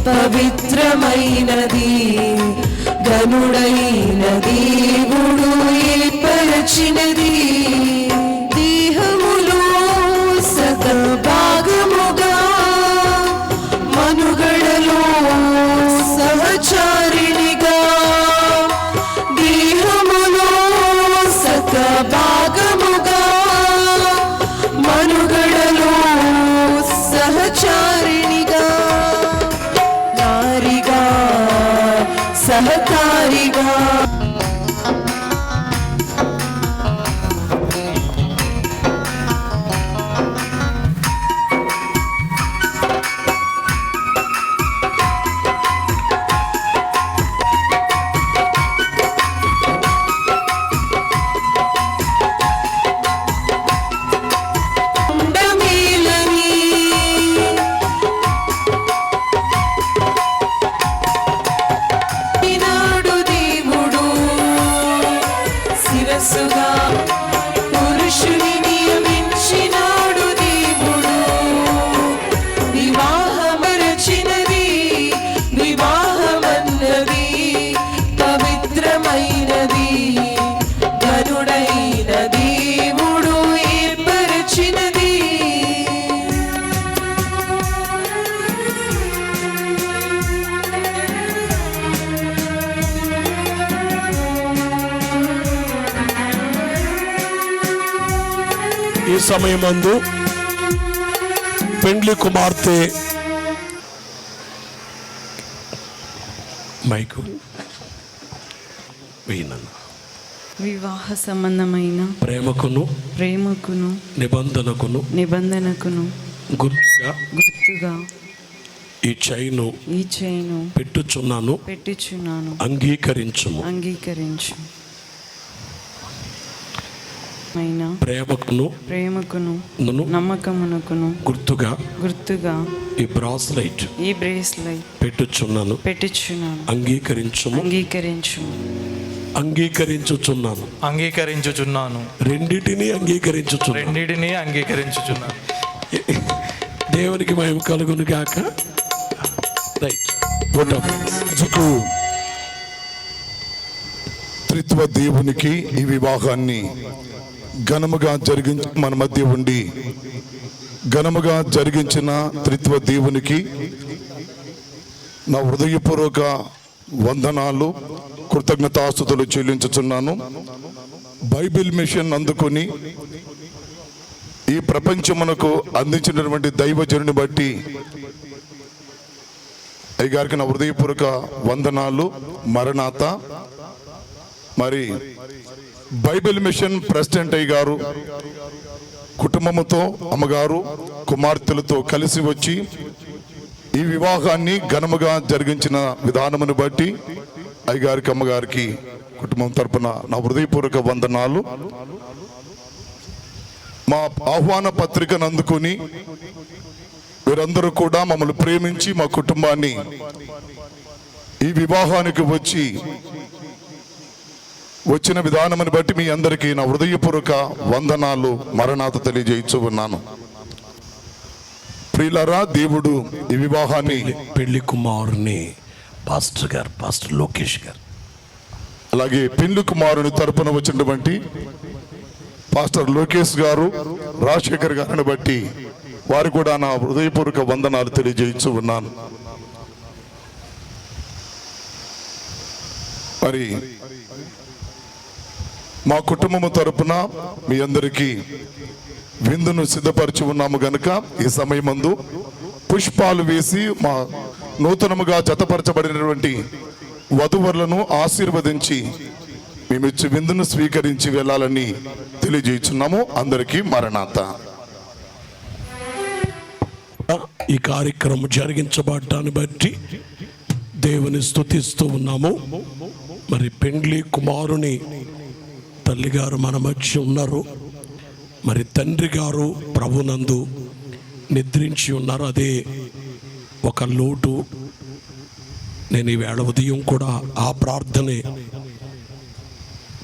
పవిత్రమైనది. గనుడైన దేవుడు ఏర్పరచినది. దేహములో సగ భాగముగా మనుగడలో సహచారిణిగా, దేహములో సగ భాగముగా మనుగడలో సహచారిణిగా, నారిగా సహకారిగా, పురుషుని నియమించినాడు దేవుడు. వివాహమరచినది వివాహమన్నది పవిత్రమైనది. గనుడైన దేవుడు ఏర్పరచినది. ఈ సమయమందు పెండ్లి కుమార్తె మైకు వివాహ సంబంధమైన ప్రేమకును నిబంధనకును గుర్తుగా ఈ చైను పెట్టుచున్నాను. అంగీకరించు. ప్రేమకును నమ్మకమునకును గుర్తుగా ఈ బ్రాస్లైట్ పెట్టుచున్నాను. అంగీకరించుచున్నాను. రెండిటిని అంగీకరించుచున్నాను. దేవునికి మహిమ కలుగును గాక. త్రిత్వ దేవునికి ఈ వివాహాన్ని ఘనముగా జరిగించి మన మధ్య ఉండి ఘనముగా జరిగించిన త్రిత్వ దేవునికి నా హృదయపూర్వక వందనాలు, కృతజ్ఞతాస్తుతులు చెల్లించుచున్నాను. బైబిల్ మిషన్ అందుకొని ఈ ప్రపంచమునకు అందించినటువంటి దైవజనుని బట్టి అయ్యగారికి నా హృదయపూర్వక వందనాలు. మరణాత. మరి బైబిల్ మిషన్ ప్రెసిడెంట్ అయ్యగారు కుటుంబముతో, అమ్మగారు, కుమార్తెలతో కలిసి వచ్చి ఈ వివాహాన్ని ఘనముగా జరిగించిన విధానమును బట్టి అయ్యగారికి, అమ్మగారికి, కుటుంబం తరపున నా హృదయపూర్వక వందనాలు. మా ఆహ్వాన పత్రికను అందుకుని వీరందరూ కూడా మమ్మల్ని ప్రేమించి మా కుటుంబాన్ని ఈ వివాహానికి వచ్చిన విధానమును బట్టి మీ అందరికీ నా హృదయపూర్వక వందనాలు, మరణాత తెలియజేయచ్చు ఉన్నాను. ప్రియులారా, దేవుడు ఈ వివాహాన్ని పెళ్లి కుమారుని పాస్టర్ లోకేష్ గారు, అలాగే పెళ్లి కుమారుని తరపున వచ్చినటువంటి పాస్టర్ లోకేష్ గారు, రాజశేఖర్ గారిని బట్టి వారు కూడా నా హృదయపూర్వక వందనాలు తెలియజేయచ్చు ఉన్నాను. మరి మా కుటుంబము తరపున మీ అందరికీ విందును సిద్ధపరిచి ఉన్నాము గనుక ఈ సమయమందు పుష్పాలు వేసి మా నూతనముగా జతపరచబడినటువంటి వధువరులను ఆశీర్వదించి మేమిచ్చి విందును స్వీకరించి వెళ్ళాలని తెలియజేస్తున్నాము. అందరికీ మరణాత. ఈ కార్యక్రమం జరిగించబడ్డాన్ని బట్టి దేవుని స్తుతిస్తూ ఉన్నాము. మరి పెండ్లి కుమారుని తల్లిగారు మన మధ్య ఉన్నారు. మరి తండ్రి గారు ప్రభునందు నిద్రించి ఉన్నారు. అదే ఒక లోటు. నేను ఈ వేళ ఉదయం కూడా ఆ ప్రార్థనే,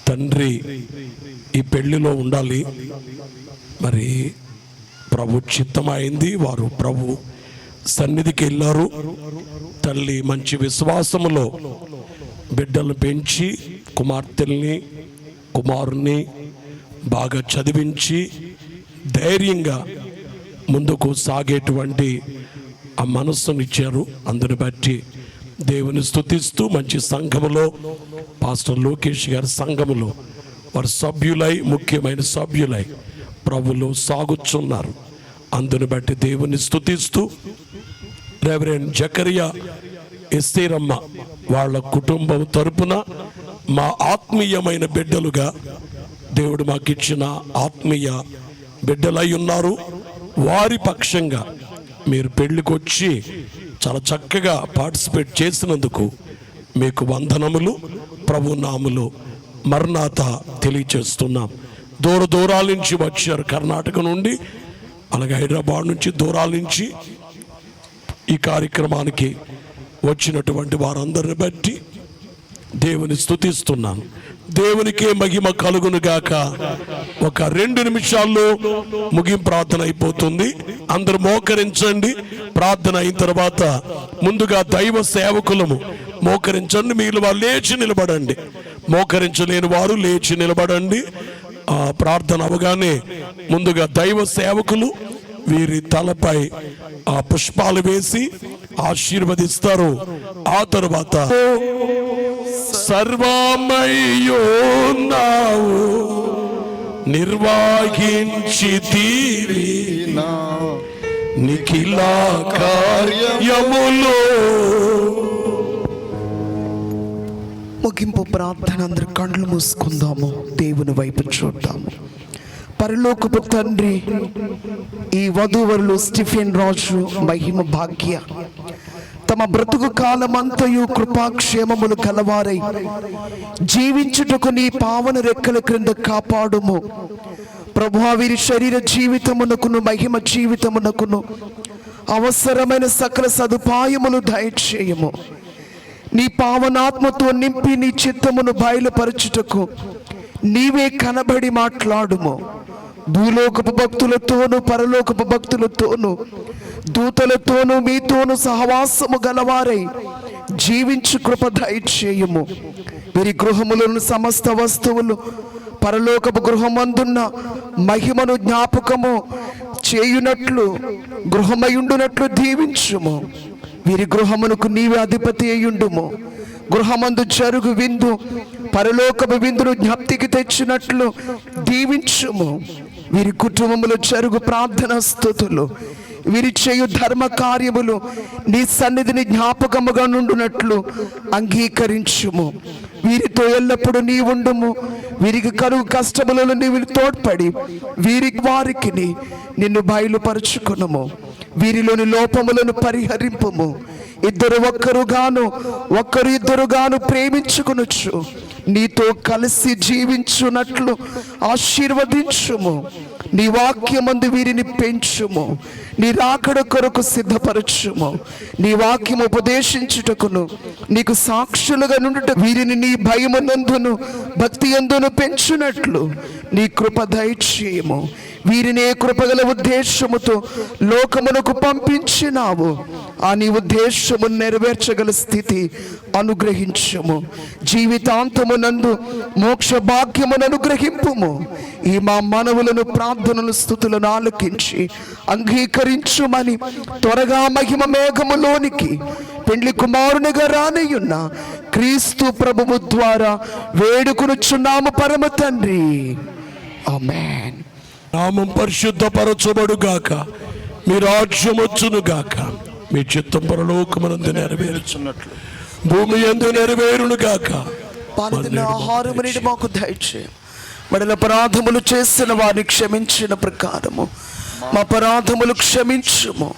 తండ్రి ఈ పెళ్లిలో ఉండాలి. మరి ప్రభు చిత్తమైంది, వారు ప్రభు సన్నిధికి వెళ్ళారు. తల్లి మంచి విశ్వాసములో బిడ్డలను పెంచి కుమార్తెల్ని కుమారుని బాగా చదివించి ధైర్యంగా ముందుకు సాగేటువంటి ఆ మనస్సును ఇచ్చారు. అందుని బట్టి దేవుని స్తుతిస్తూ మంచి సంఘములో పాస్టర్ లోకేష్ గారి సంఘములో వారు సభ్యులై, ముఖ్యమైన సభ్యులై ప్రభులో సాగుచున్నారు. అందుని బట్టి దేవుని స్తుతిస్తూ రెవరెండ్ జకరియా ఎస్తేరమ్మ వాళ్ళ కుటుంబం తరపున మా ఆత్మీయమైన బిడ్డలుగా దేవుడు మాకు ఇచ్చిన ఆత్మీయ బిడ్డలై ఉన్నారు. వారి పక్షంగా మీరు పెళ్లికొచ్చి చాలా చక్కగా పార్టిసిపేట్ చేసినందుకు మీకు వందనములు, ప్రభు నామములో మరణాత తెలియచేస్తున్నాం. దూరాల నుంచి వచ్చారు, కర్ణాటక నుండి అలాగే హైదరాబాద్ నుంచి దూరాల నుంచి ఈ కార్యక్రమానికి వచ్చినటువంటి వారందరిని బట్టి దేవుని స్తుతిస్తున్నాను. దేవునికే మహిమ కలుగును గాక. ఒక 2 నిమిషాల్లో ముగింపు ప్రార్థన అయిపోతుంది. అందరూ మోకరించండి. ప్రార్థన అయిన తర్వాత ముందుగా దైవ సేవకులము మోకరించండి. మీరు వారు లేచి నిలబడండి. మోకరించలేని వారు లేచి నిలబడండి. ప్రార్థన అవగానే ముందుగా దైవ సేవకులు వీరి తలపై ఆ పుష్పాలు వేసి ఆశీర్వదిస్తారు. ఆ తరువాత సర్వమయ్యున్నావు నిర్వహించి తీరి నిఖిలా కార్యములో. ముగింపు ప్రార్థన. అందరు కళ్ళు మూసుకుందాము, దేవుని వైపు చూద్దాము. పరలోకపు తండ్రి, ఈ వధూవరులు స్టిఫెన్ రాజు, మహిమ భాగ్య తమ బ్రతుకు కాలమంతయు కృపాక్షేమములు కలవారై జీవించుటకు నీ పావన రెక్కల క్రింద కాపాడుము ప్రభువా. వీరి శరీర జీవితమునకును మహిమ జీవితమునకును అవసరమైన సకల సదుపాయములు దయచేయము. నీ పావనాత్మతో నింపి నీ చిత్తమును బయలుపరచుటకు నీవే కనబడి మాట్లాడుము. భూలోకపు భక్తులతోనూ పరలోకపు భక్తులతోనూ దూతలతోనూ మీతోనూ సహవాసము గలవారై జీవించు కృప దయచేయము. వీరి గృహములను సమస్త వస్తువులు పరలోకపు గృహమందున్న మహిమను జ్ఞాపకము చేయునట్లు గృహమయుండునట్లు దీవించుము. వీరి గృహమునకు నీవే అధిపతి అయ్యుండుము. గృహమందు జరుగు విందు పరలోకపు విందును జ్ఞప్తికి తెచ్చినట్లు దీవించుము. వీరి కుటుంబములో జరుగు ప్రార్థన స్తుతులు, వీరి చేయు ధర్మ కార్యములు నీ సన్నిధిని జ్ఞాపకముగా నుండునట్లు అంగీకరించుము. వీరితో ఎల్లప్పుడూ నీ ఉండుము. వీరికి కరువు కష్టములలో నీవు తోడ్పడి వారికి నిన్ను బయలుపరుచుకునుము. వీరిలోని లోపములను పరిహరింపుము. ఒక్కరు ఇద్దరుగాను ప్రేమించుకొనుచు నీతో కలిసి జీవించున్నట్లు ఆశీర్వదించుము. నీ వాక్యమందు వీరిని పెంచుము. నీ రాకడ కొరకు సిద్ధపరచుము. నీ వాక్యం ఉపదేశించుటకును నీకు సాక్షులుగా నుండుట వీరిని నీ భయమునందును భక్తి యందును పెంచునట్లు నీ కృప దయచేయము. వీరిని కృపగల ఉద్దేశముతో లోకమునకు పంపించినావు. ఆ నీ ఉద్దేశము నెరవేర్చగల స్థితి అనుగ్రహించుము. జీవితాంతమునందు మోక్ష భాగ్యమును అనుగ్రహింపుము. ఈ మా మనవులను ప్రార్థనలు స్తుతులను ఆలకించి అంగీకరించుమని త్వరగా మహిమ మేఘములోనికి పెండ్లి కుమారునిగా రానియున్న క్రీస్తు ప్రభువు ద్వారా వేడుకొనుచున్నాము పరమ తండ్రి. ఆమేన్. నామం పరిశుద్ధపరచబడుగాక. మీ రాజ్యం వచ్చునుగాక. మీ చిత్తం పరలోకమునందు నెరవేరుచున్నట్లు భూమి యందు నెరవేరునుగాక. ఆహారము నేడు మాకు దయచేయము. మన అపరాధములు చేసిన వారిని క్షమించిన ప్రకారము మా అపరాధములు క్షమించుము.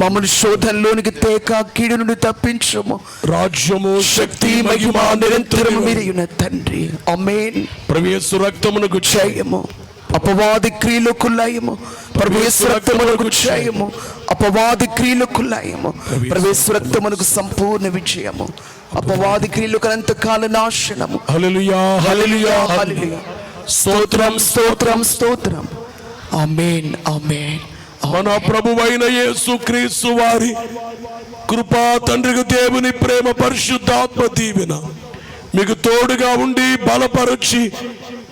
మమ్మల్ని శోధనలోనికి తేక కీడు నుండి తప్పించుము. రాజ్యము శక్తి మహిమ నిరంతరము మీరున్న తండ్రి. ఆమేన్. ప్రభు యేసు రక్తమునకు జయము. అపవాది క్రియలకు లయము. ప్రభు యేసు రక్తమునకు జయము. అపవాది క్రియలకు లయము. ప్రభు యేసు రక్తమునకు సంపూర్ణ విజయము. అపవాది క్రియలకు అనంతకాల నాశనము. హల్లెలూయా, హల్లెలూయా, హల్లెలూయా. స్తోత్రం, స్తోత్రం, స్తోత్రం. ఆమేన్, ఆమేన్, మన ప్రభువైన యేసుక్రీస్తు వారి కృపా, తండ్రికి దేవుని ప్రేమ, పరిశుద్ధాత్మ దీవెన మీకు తోడుగా ఉండి బలపరచి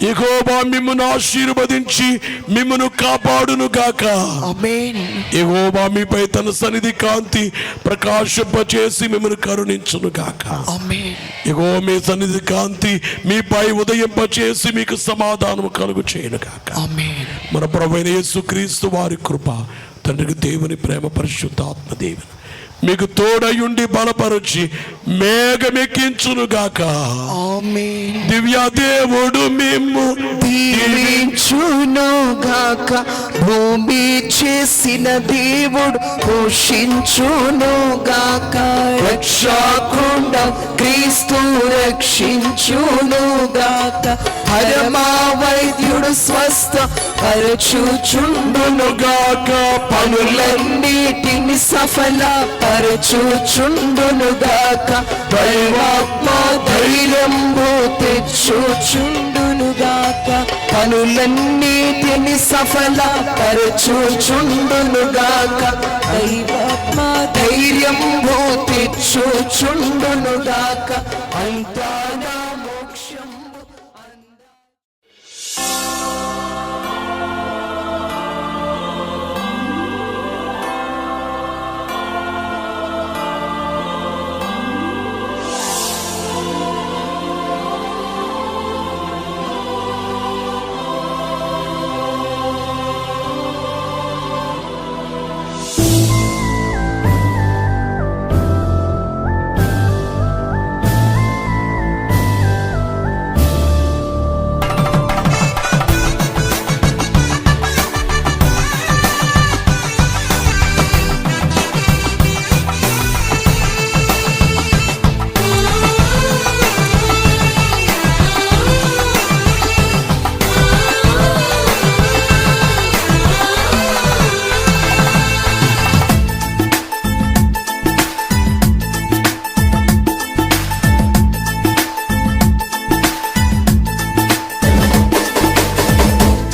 యెహోవా మిమ్మును ఆశీర్వదించి మిమ్మును కాపాడును గాక. ఆమేన్. యెహోవా మీపై తన సన్నిధి కాంతి ప్రకాశింపచేసి మిమ్మును కరుణించును గాక. ఆమేన్. యెహోవా మీ సన్నిధి కాంతి మీపై ఉదయింపచేసి మీకు సమాధానం కలుగు చేయను గాక. ఆమేన్. మన ప్రభువైన యేసుక్రీస్తు వారి కృప, తండ్రికి దేవుని ప్రేమ, పరిశుద్ధాత్మ దేవుని మీకు తోడయుండి బలపరచి మేఘమెక్కించును గాక. ఆమేన్. దివ్య దేవుడు మిమ్ము దీవించును గాక. భూమి చేసిన దేవుడు పోషించును గాక. రక్షకుండ క్రీస్తు రక్షించును గాక. పరమా వైద్యుడు స్వస్థ పరచుచుండును గాక. పనులన్నిటిని సఫల పరచుచుండును గాక. దైవాత్మ ధైర్యంబు తెచ్చుచుండును గాక. పనులన్నిటిని సఫల పరచుచుండును గాక. దైవాత్మ ధైర్యంబు తెచ్చుచుండును గాక. అంతా నా మోక్షం.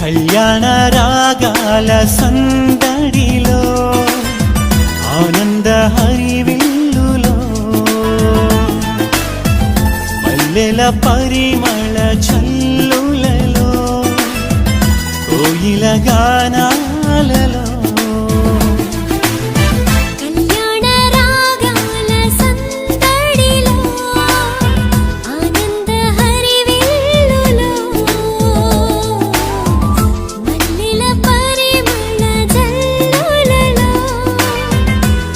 కళ్యాణ రాగాల సందడిలో, ఆనంద హరివిల్లులో, మల్లెల పరిమళ చల్లులలో, కోయిల గానాలలో, కళ్యాణ రాగాల సందడిలో, ఆనంద హరివిల్లులో, మల్లెల పరిమళ జల్లులలో,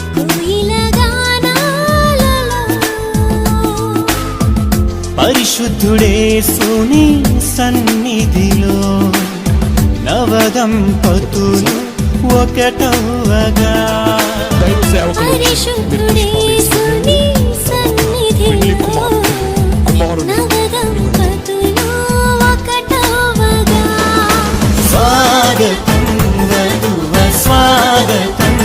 కోయిల గానాలలో, పరిశుద్ధుడేసుని సన్నిధిలో నవదంపతులు ఒకటవగా. దైవ సేవకులు పరిశుద్ధుడేసుని సన్నిధిలో నవదంపతులు ఒకటవగా. స్వాగతం వధువ స్వాగతం,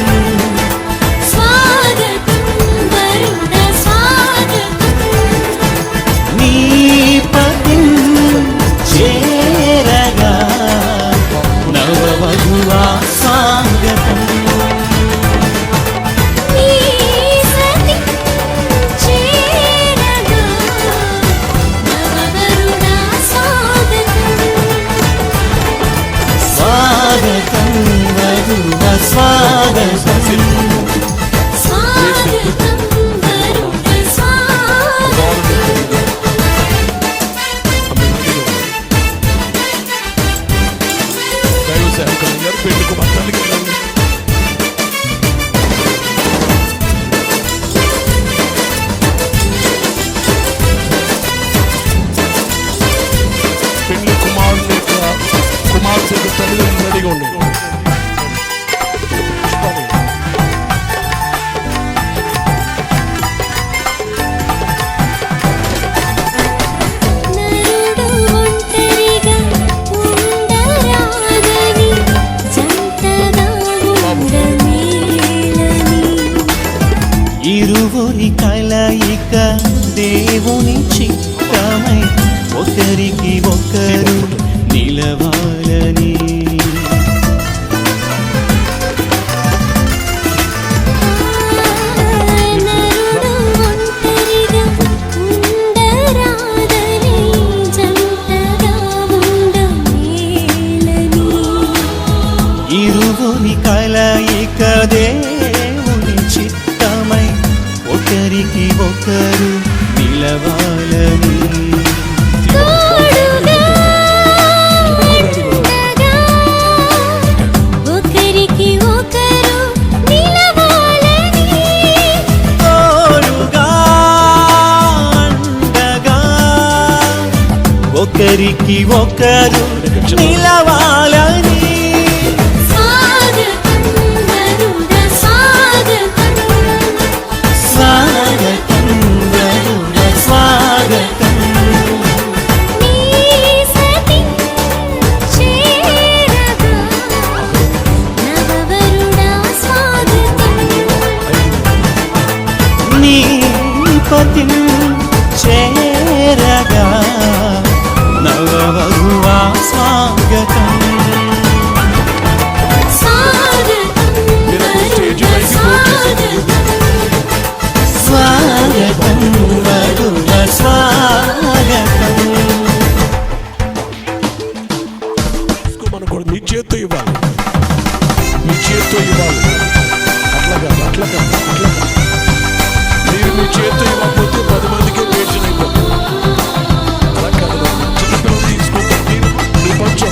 స్వాగతం వరుణ స్వాగతం, నీ పతిం చేరగా నవవధువా స్వాగతం. నీ సతి చేరగా నవవరుణ స్వాగతం, స్వాగతం వధువ స్వాగతం, స్వాగతం వరుణ స్వాగతం. దైవ సేవకులు అందరూ పెళ్లి కుమార్తెలకి వెళ్ళండి. పెళ్లి కుమారుని యొక్క కుమార్తె యొక్క తల్లిదండ్రులు రెడీగా ఉండండి. నరుడు ఒంటరిగా ఉండరాదని, జంటగా ఉండమేలని, ఇరువురి కలయిక దేవుని చిత్తమై ఒకరికి ఒకరు నిలవాలని. ఒకరికి ఒకరు నిలవాలని తోడుగా ఉండగా ఒకరికి ఒకరు నిలవాలని తోడుగా ఉండగా ఒకరికి ఒకరు నిలవాలని స్వాగతం వరుణ స్వాగతం స్వాగతం వరుణ స్వాగతం నీ సతి చేరగా నవవరుణ స్వాగతం నీ పతి చేరగా నవవధువా స్వాగతం స్వాగతం వరుణ స్వాగతం స్వాగతం వరుణ స్వాగతం మనం కూడా మీ చేత్తో ఇవ్వాలి, మీ చేత్తో ఇవ్వాలి. అట్లా మీరు మీ చేత్తో ఇవ్వకపోతే 10 మందికి పేర్చిన అయిపోతుంది. అలా కాదు, చిన్నపిల్లలు తీసుకుంటే మీ పంచం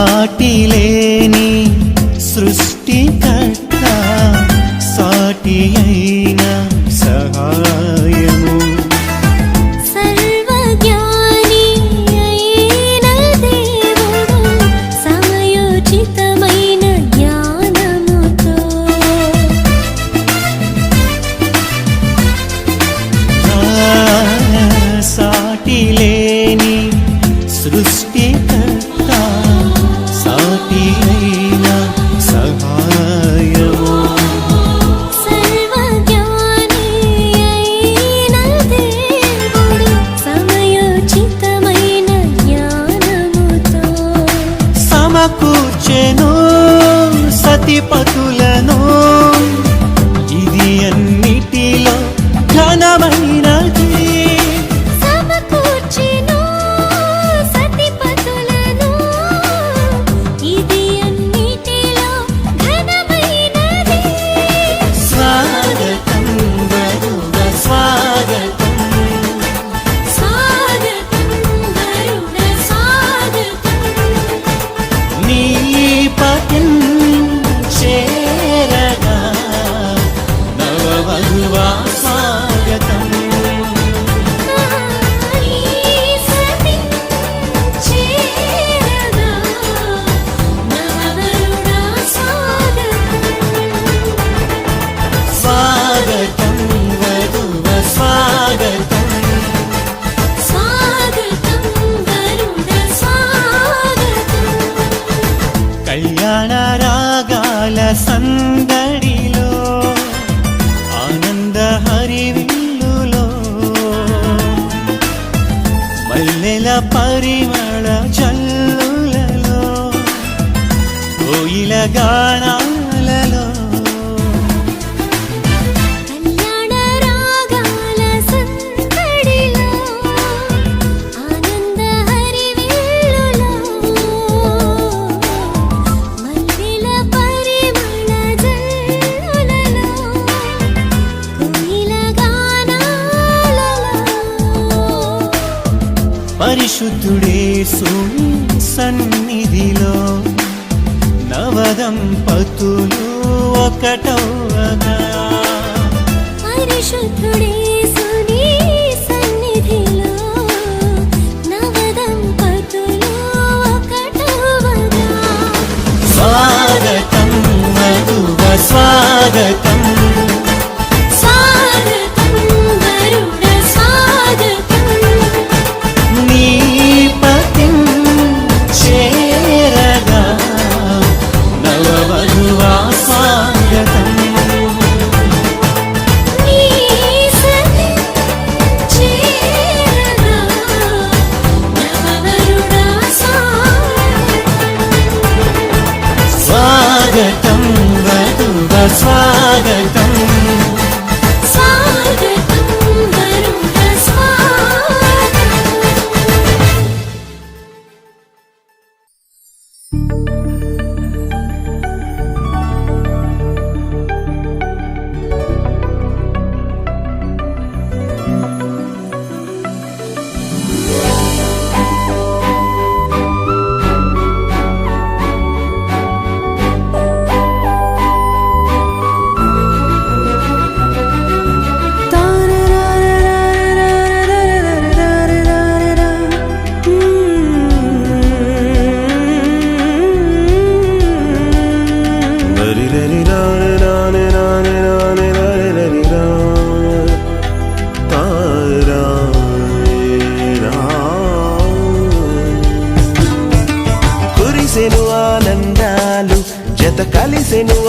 సాటిలేని సృష్టికర్త సాటి అయిన సహాయము సర్వజ్ఞాని అయిన దేవుడు సమయోచితమైన జ్ఞానముతో సాటిలేని సృష్టికర్త సాటి అయిన సహాయము సర్వజ్ఞాని అయిన దేవుడు సమయోచితమైన జ్ఞానముతో సమకూర్చెను సతిపతులను ఇది అన్నిటిలో ఘనమైనది సమకూర్చెను సతిపతులను ఇది అన్నిటిలో ఘనమైనది స్వాగతం వరుణ స్వాగతం స్వాగతం వరుణ స్వాగతం నీ పతిం చేరగా నవవధువా స్వాగతం నీ సతి చేరగా నవవరుణ స్వాగతం స్వాగతం వధువ స్వాగతం స్వాగతం వరుణ స్వాగతం కళ్యాణ రాగాల సందడిలో ఆనంద హరివిల్లులో మల్లెల పరిమళ జల్లులలో కోయిల గానాలలో కళ్యాణ రాగాల సందడిలో ఆనంద హరివిల్లులో మల్లెల పరిమళ జల్లులలో కోయిల గానాలలో పరిశుద్ధుడేసు సన్నిధిలో నవదంపతులు ఒకటవగా పరిశుద్ధుడేసుని సన్నిధిలో నవదంపతులు ఒకటవగా స్వాగతం వధువ స్వాగతం స్వాగతం వరుణ స్వాగతం నీ పతిం చేరగా నవవధువా స్వాగతం నీ సతి చేరగా నవవరుణ స్వాగతం స్వాగతం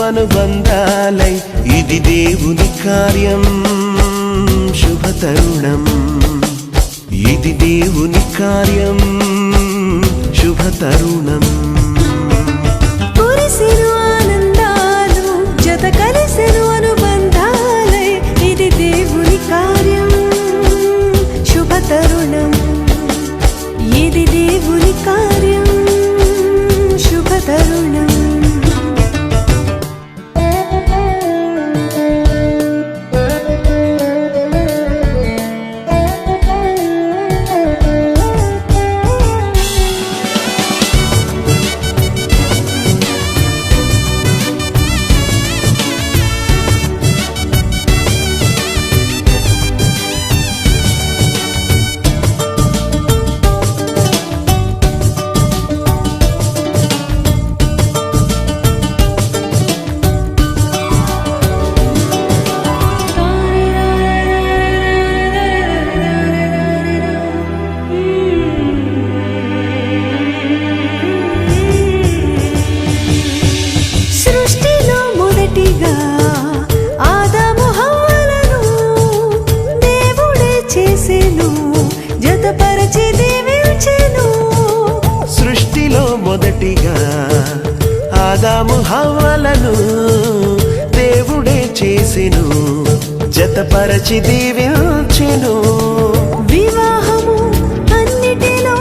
అనుబంధాలై ఇది దేవుని కార్యం శుభ తరుణం ఇది దేవుని కార్యం శుభ తరుణం కురిసెను ఆనందాలు జత కలిసెను అనుబంధాలై ఇది దేవుని కార్యం శుభ తరుణం ఇది దేవుని కార్యం శుభ తరుణం సృష్టిలో మొదటిగా ఆదాము హవ్వలను దేవుడే చేసెను జతపరచి దీవించెను సృష్టిలో మొదటిగా ఆదాము హవ్వలను దేవుడే చేసెను జతపరచి దీవించెను వివాహము అన్నిటిలో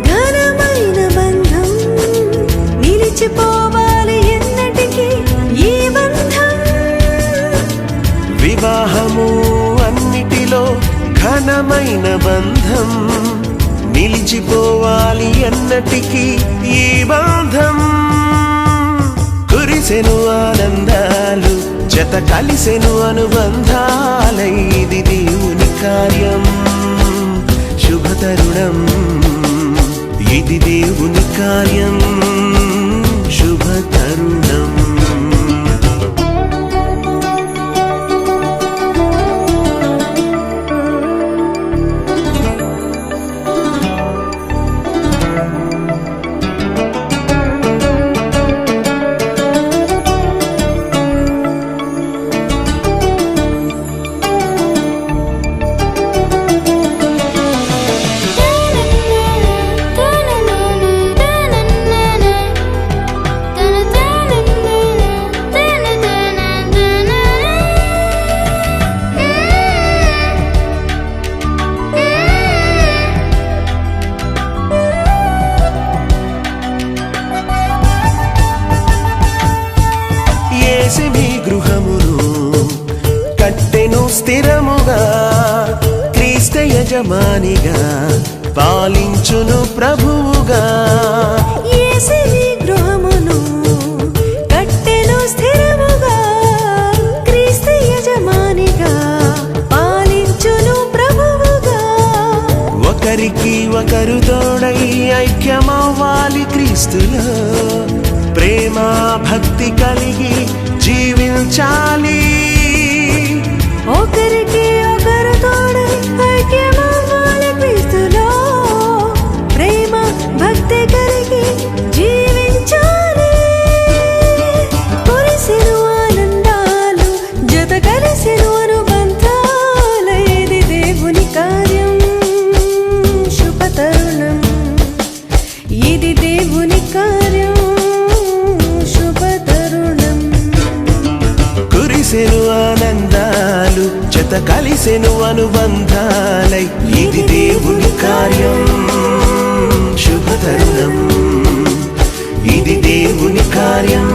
ఘనమైన బంధం నిలిచిపోవాలి ఎన్నటికీ ఈ బంధం వివాహము అన్నిటిలో ఘనమైన బంధం నిలిచిపోవాలి ఎన్నటికీ ఈ బంధం కురిసెను ఆనందాలు జత కలిసెను అనుబంధాలై ఇది దేవుని కార్యం శుభ తరుణం ఇది దేవుని కార్యం శుభ తరుణం యేసు మీ గృహమును కట్టెను స్థిరముగా క్రీస్తు యజమానిగా పాలించును ప్రభువుగా యేసు నీ గృహమును కట్టెను స్థిరముగా క్రీస్తు యజమానిగా పాలించును ప్రభువుగా ఒకరికి ఒకరు తోడై ఐక్యమవ్వాలి క్రీస్తులో ప్రేమ భక్తి కలిగి జీవించాలి ఒకరికి ఒకరు తోడై ఐక్యమవ్వాలి క్రీస్తులో ప్రేమ భక్తి కలిగి జీవించాలి కురిసెను ఆనందాలు జత కలిసెను అనుబంధాలై ఇది దేవుని కార్యం శుభ తరుణం ఇది దేవుని కార్యం శుభ తరుణం కురిసెను ఆనందాలు జత కలిసెను అనుబంధాలై ఇది దేవుని కార్యం శుభ తరుణం ఇది దేవుని కార్యం